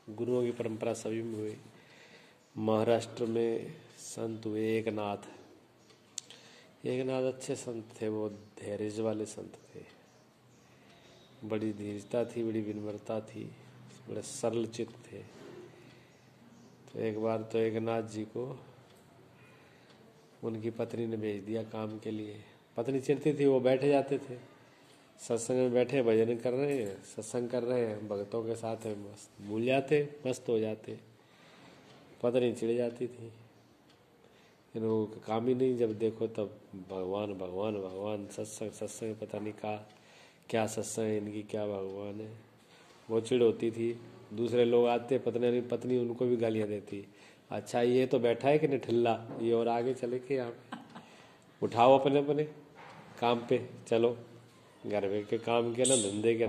गुरुओं की परंपरा सभी में हुई। महाराष्ट्र में संत हुए एकनाथ। एकनाथ अच्छे संत थे, वो धैर्य वाले संत थे, बड़ी धीरजता थी, बड़ी विनम्रता थी, बड़े सरल चित्त थे। तो एक बार तो एकनाथ जी को उनकी पत्नी ने भेज दिया काम के लिए। पत्नी चिढ़ती थी, वो बैठे जाते थे सत्संग में, बैठे भजन कर रहे हैं, सत्संग कर रहे हैं, भक्तों के साथ है, मस्त भूल जाते, मस्त हो जाते। पत्नी चिढ़ जाती थी, इनको काम ही नहीं, जब देखो तब भगवान भगवान भगवान, सत्संग सत्संग, पता नहीं क्या सत्संग है इनकी, क्या भगवान है। वो चिढ़ होती थी। दूसरे लोग आते, पत्नी उनको भी गालियाँ देती। अच्छा ये तो बैठा है कि नहीं ठल्ला, ये और आगे चले के यहाँ उठाओ अपने अपने काम पे चलो। घर पे के काम के ना धंधे के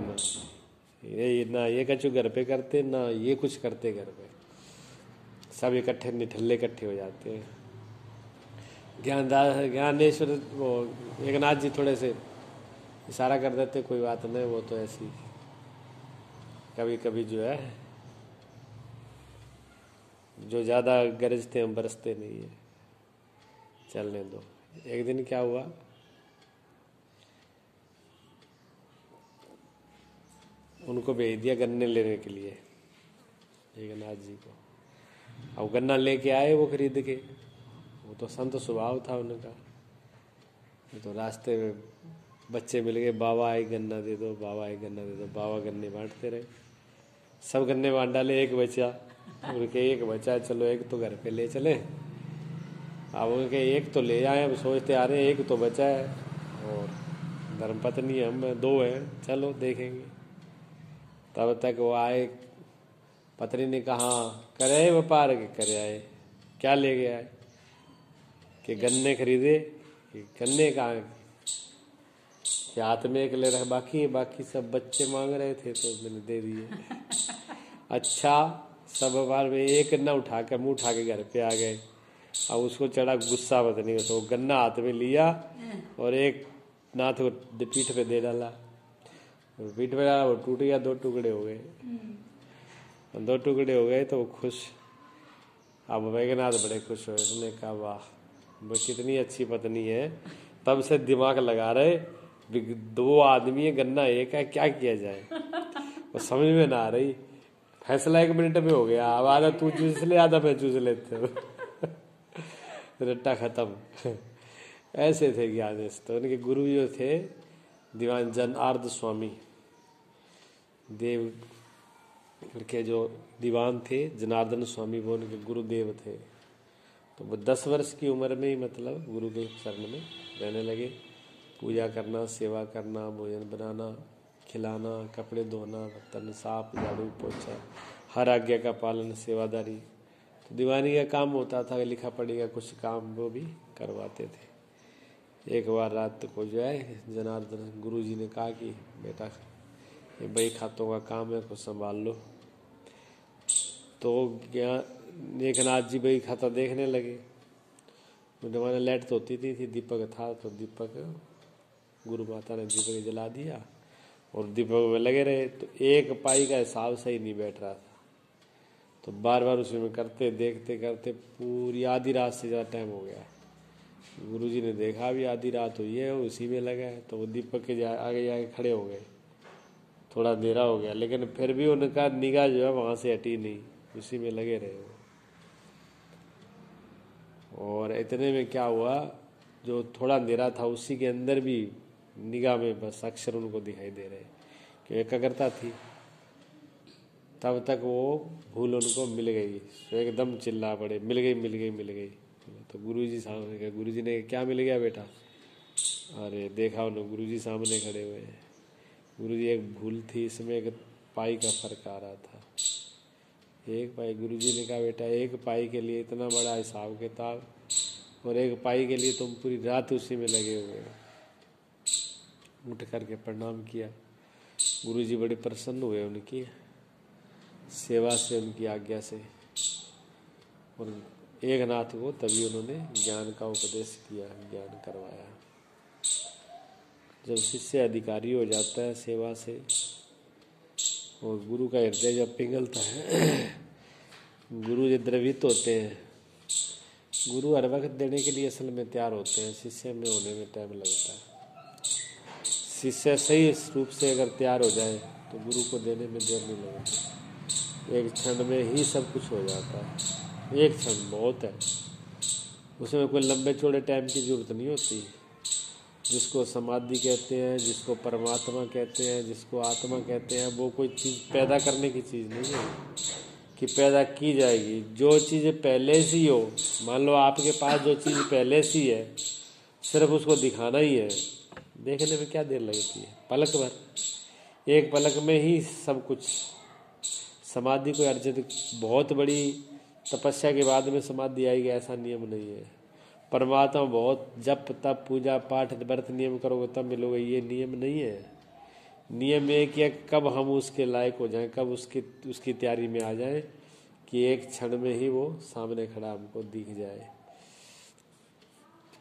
ना ये कछु घर पे करते ना ये कुछ करते घर पे, सब इकट्ठे निठल्ले इकट्ठे हो जाते हैं। ज्ञानेश्वर वो एकनाथ जी थोड़े से इशारा कर देते, कोई बात नहीं, वो तो ऐसी कभी कभी जो है, जो ज़्यादा गरजते हैं बरसते नहीं है, चलने दो। एक दिन क्या हुआ, उनको भेज दिया गन्ने लेने के लिए एकनाथ जी को। अब गन्ना लेके आए वो खरीद के, वो तो संत स्वभाव था उनका। तो रास्ते में बच्चे मिल गए, बाबा आए गन्ना दे दो, बाबा आए गन्ना दे दो। बाबा गन्ने बांटते रहे, सब गन्ने बांट डाले, एक बचा। उनके एक बचा, चलो एक तो घर पे ले चले। अब उनके एक तो ले आए, अब सोचते आ रहे हैं एक तो बचा है और धर्मपत्नी हम दो हैं, चलो देखेंगे। तब तक वो आए, पत्नी ने कहा करे आए व्यापार के, करे आए क्या ले गया है, कि गन्ने खरीदे, कि गन्ने कहाँ कि हाथ में एक ले रहा, बाकी सब बच्चे मांग रहे थे तो मैंने दे दिए। अच्छा, सब बार में एक गन्ना उठा कर मुँह उठा के घर पे आ गए। अब उसको चढ़ा गुस्सा पत्नी को, तो गन्ना हाथ में लिया और एक नाथ को पीठ पे दे डाला। पीठ पे डाला, वो टूट गया, दो टुकड़े हो गए। दो टुकड़े हो गए तो वो खुश। अब वैद्यनाथ बड़े खुश हुए, उसने कहा वाह वो कितनी अच्छी पत्नी है। तब से दिमाग लगा रहे, दो आदमी है गन्ना एक है, क्या किया जाए, वो समझ में ना आ रही। फैसला 1 मिनट में हो गया, अब आधा तू चूस ले, आधा मैं चूस लेते रट्टा खत्म। ऐसे थे ज्ञानेश। तो उनके गुरु जो थे दीवान जनार्द स्वामी देव के जो दीवान थे, जनार्दन स्वामी, वो उनके गुरुदेव थे। तो वो 10 वर्ष की उम्र में ही मतलब गुरु के शरण में रहने लगे। पूजा करना, सेवा करना, भोजन बनाना, खिलाना, कपड़े धोना, बर्तन साफ, झाड़ू पोछा, हर आज्ञा का पालन, सेवादारी। तो दीवानी का काम होता था, लिखा पढ़ेगा कुछ काम वो भी करवाते थे। एक बार रात को जो है जनार्दन गुरु जी ने कहा कि बेटा ये बही खातों का काम है, कुछ संभाल लो। तो एकनाथ जी बही खाता देखने लगे। जमाने लाइट तो होती थी, दीपक था, तो दीपक गुरु माता ने दीपक जला दिया और दीपक में लगे रहे। तो एक पाई का हिसाब सही नहीं बैठ रहा था, तो बार बार उसमें करते देखते करते पूरी आधी रात से ज़्यादा टाइम हो गया। गुरुजी ने देखा भी आधी रात हुई है, उसी में लगा है। तो वो दीपक के आगे जाके खड़े हो गए। थोड़ा अंधेरा हो गया, लेकिन फिर भी उनका निगाह जो है वहाँ से हटी नहीं, उसी में लगे रहे वो। और इतने में क्या हुआ, जो थोड़ा अंधेरा था उसी के अंदर भी निगाह में बस अक्षर उनको दिखाई दे रहे, कि एकाग्रता थी। तब तक वो भूल उनको मिल गई, तो एकदम चिल्ला पड़े, मिल गई मिल गई मिल गई। तो गुरुजी सामने गए, गुरुजी ने क्या मिल गया बेटा? अरे देखा उन्होंने, गुरुजी सामने खड़े हुए हैं। गुरुजी एक भूल थी इसमें, एक पाई का फर्क आ रहा था, एक पाई। गुरुजी ने कहा बेटा एक पाई के लिए इतना बड़ा हिसाब किताब, और एक पाई के लिए तुम पूरी रात उसी में लगे हुए हो। उठ करके प्रणाम किया। गुरुजी बड़े प्रसन्न हुए उनकी सेवा से, उनकी आज्ञा से, और एकनाथ को तभी उन्होंने ज्ञान का उपदेश किया, ज्ञान करवाया। जब शिष्य अधिकारी हो जाता है सेवा से, और गुरु का हृदय जब पिघलता है, गुरु जो द्रवित होते हैं, गुरु हर वक्त देने के लिए असल में तैयार होते हैं, शिष्य में होने में टाइम लगता है। शिष्य सही रूप से अगर तैयार हो जाए तो गुरु को देने में देर नहीं लगेगी, एक क्षण में ही सब कुछ हो जाता है। एक क्षण बहुत है, उसमें कोई लंबे चौड़े टाइम की जरूरत नहीं होती। जिसको समाधि कहते हैं, जिसको परमात्मा कहते हैं, जिसको आत्मा कहते हैं, वो कोई चीज़ पैदा करने की चीज़ नहीं है कि पैदा की जाएगी। जो चीज़ पहले से हो, मान लो आपके पास जो चीज़ पहले से है, सिर्फ उसको दिखाना ही है। देखने में क्या देर लगती है, पलक भर, एक पलक में ही सब कुछ। समाधि को अर्जित बहुत बड़ी तपस्या के बाद में समाधि आएगी ऐसा नियम नहीं है। परमात्मा बहुत जप तप पूजा पाठ व्रत नियम करोगे तब मिलोगे, ये नियम नहीं है। नियम ये कि कब हम उसके लायक हो जाएं, कब उसकी तैयारी में आ जाएं कि एक क्षण में ही वो सामने खड़ा हमको दिख जाए।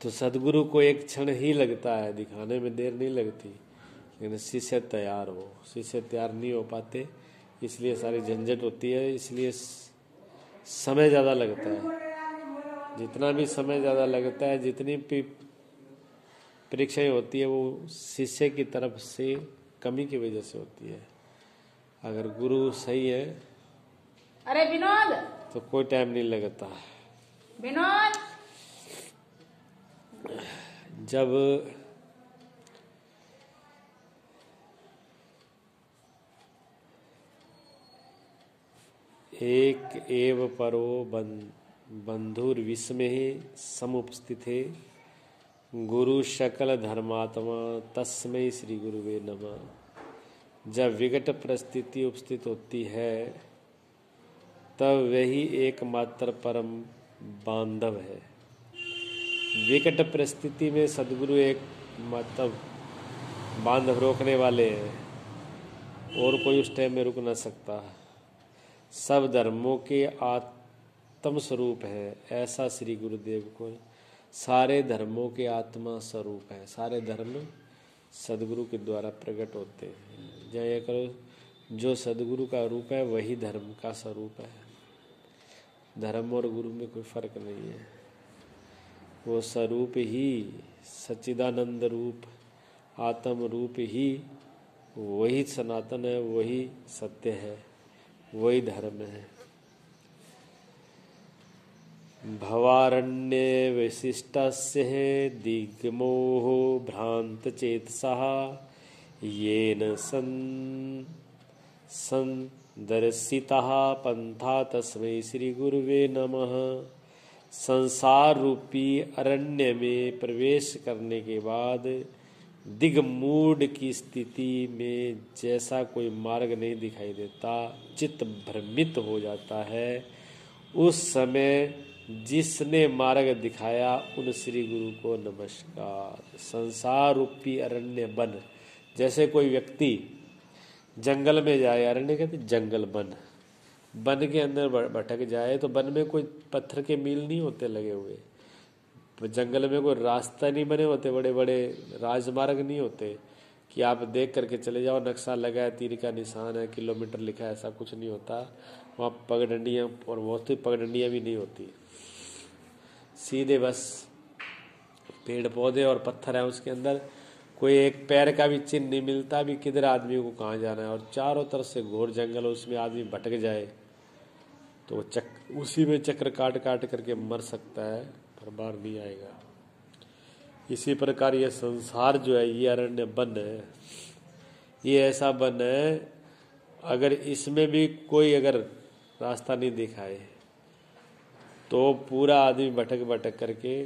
तो सदगुरु को एक क्षण ही लगता है, दिखाने में देर नहीं लगती। लेकिन शिष्य तैयार हो, शिष्य तैयार नहीं हो पाते, इसलिए सारी झंझट होती है, इसलिए समय ज़्यादा लगता है। जितना भी समय ज़्यादा लगता है, जितनी भी परीक्षाएं होती है, वो शिष्य की तरफ से कमी की वजह से होती है। अगर गुरु सही है, अरे विनोद, तो कोई टाइम नहीं लगता। विनोद, जब एक एव परो बंधुर विस्मय समुपस्थिते गुरु शकल धर्मात्मा तस्मै श्री गुरुवे नमः। जब विकट परिस्थिति उपस्थित होती है, तब वही एकमात्र परम बांधव है। विकट परिस्थिति में सदगुरु एक मतलब बांधव रोकने वाले हैं, और कोई उस टाइम में रुक ना सकता। सब धर्मों के आत्म स्वरूप है, ऐसा श्री गुरुदेव को सारे धर्मों के आत्मा स्वरूप है। सारे धर्म सदगुरु के द्वारा प्रकट होते हैं। जय करो, जो सदगुरु का रूप है वही धर्म का स्वरूप है। धर्म और गुरु में कोई फर्क नहीं है, वो स्वरूप ही सच्चिदानंद रूप आत्म रूप ही वही सनातन है, वही सत्य है, वही धर्म है। भवारण्य विशिष्टस्य दिग्मोह भ्रांत चेतसः येन संदर्शितः पंथा तस्मै श्री गुरुवे नमः। संसार रूपी अरण्य में प्रवेश करने के बाद दिग्मूढ़ की स्थिति में जैसा कोई मार्ग नहीं दिखाई देता, चित्त भ्रमित हो जाता है, उस समय जिसने मार्ग दिखाया उन श्री गुरु को नमस्कार। संसार रूपी अरण्य वन, जैसे कोई व्यक्ति जंगल में जाए, अरण्य कहते जंगल, वन के अंदर भटक जाए, तो वन में कोई पत्थर के मील नहीं होते लगे हुए, जंगल में कोई रास्ता नहीं बने होते, बड़े बड़े राजमार्ग नहीं होते कि आप देख करके चले जाओ, नक्शा लगा है, तीर का निशान है, किलोमीटर लिखा है, ऐसा कुछ नहीं होता। वहाँ पगडंडियाँ और बहुत ही पगडंडियाँ भी नहीं होती, सीधे बस पेड़ पौधे और पत्थर है, उसके अंदर कोई एक पैर का भी चिन्ह नहीं मिलता भी किधर आदमी को कहाँ जाना है। और चारों तरफ से घोर जंगल, उसमें आदमी भटक जाए तो उसी में चक्र काट काट करके मर सकता है, पर बाहर नहीं आएगा। इसी प्रकार ये संसार जो है, ये अरण्य वन है, ये ऐसा वन है, अगर इसमें भी कोई अगर रास्ता नहीं दिखाए तो पूरा आदमी भटक भटक करके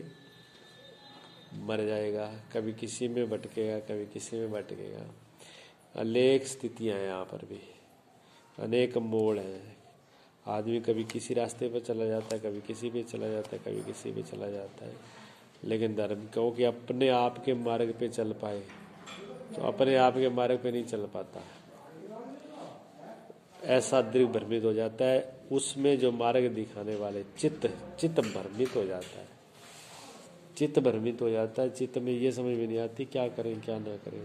मर जाएगा। कभी किसी में भटकेगा, कभी किसी में भटकेगा। अनेक स्थितियां हैं यहाँ पर भी, अनेक मोड़ हैं। आदमी कभी किसी रास्ते पर चला जाता है, कभी किसी पे चला जाता है, कभी किसी पे चला जाता है। लेकिन धर्म कहो कि अपने आप के मार्ग पे चल पाए, तो अपने आप के मार्ग पे नहीं चल पाता, ऐसा दिल भ्रमित हो जाता है। उसमें जो मार्ग दिखाने वाले चित्त भ्रमित हो जाता है, चित्त भ्रमित हो जाता है। चित्त में ये समझ में नहीं आती क्या करें क्या ना करें,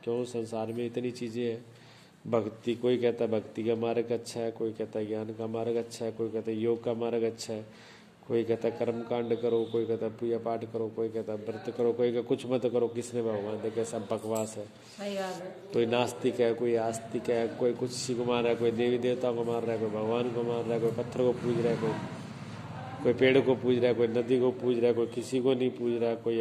क्यों संसार में इतनी चीज़ें हैं, भक्ति, कोई कहता है भक्ति का मार्ग अच्छा है, कोई कहता है ज्ञान का मार्ग अच्छा है, कोई कहता है योग का मार्ग अच्छा है, कोई कहता है कर्म कांड करो, कोई कहता है पूजा पाठ करो, कोई कहता है व्रत करो, कोई कहता कुछ मत करो, किसने भगवान देखे, सब बकवास है। सही बात है। कोई नास्तिक है, कोई आस्तिक है, कोई कुछ किसी को मार रहा है, कोई देवी देवताओं को मार रहा है, कोई भगवान को मार रहा है, कोई पत्थर को पूज रहा है, कोई पेड़ को पूज रहा है, कोई नदी को पूज रहा है, कोई किसी को नहीं पूज रहा है, कोई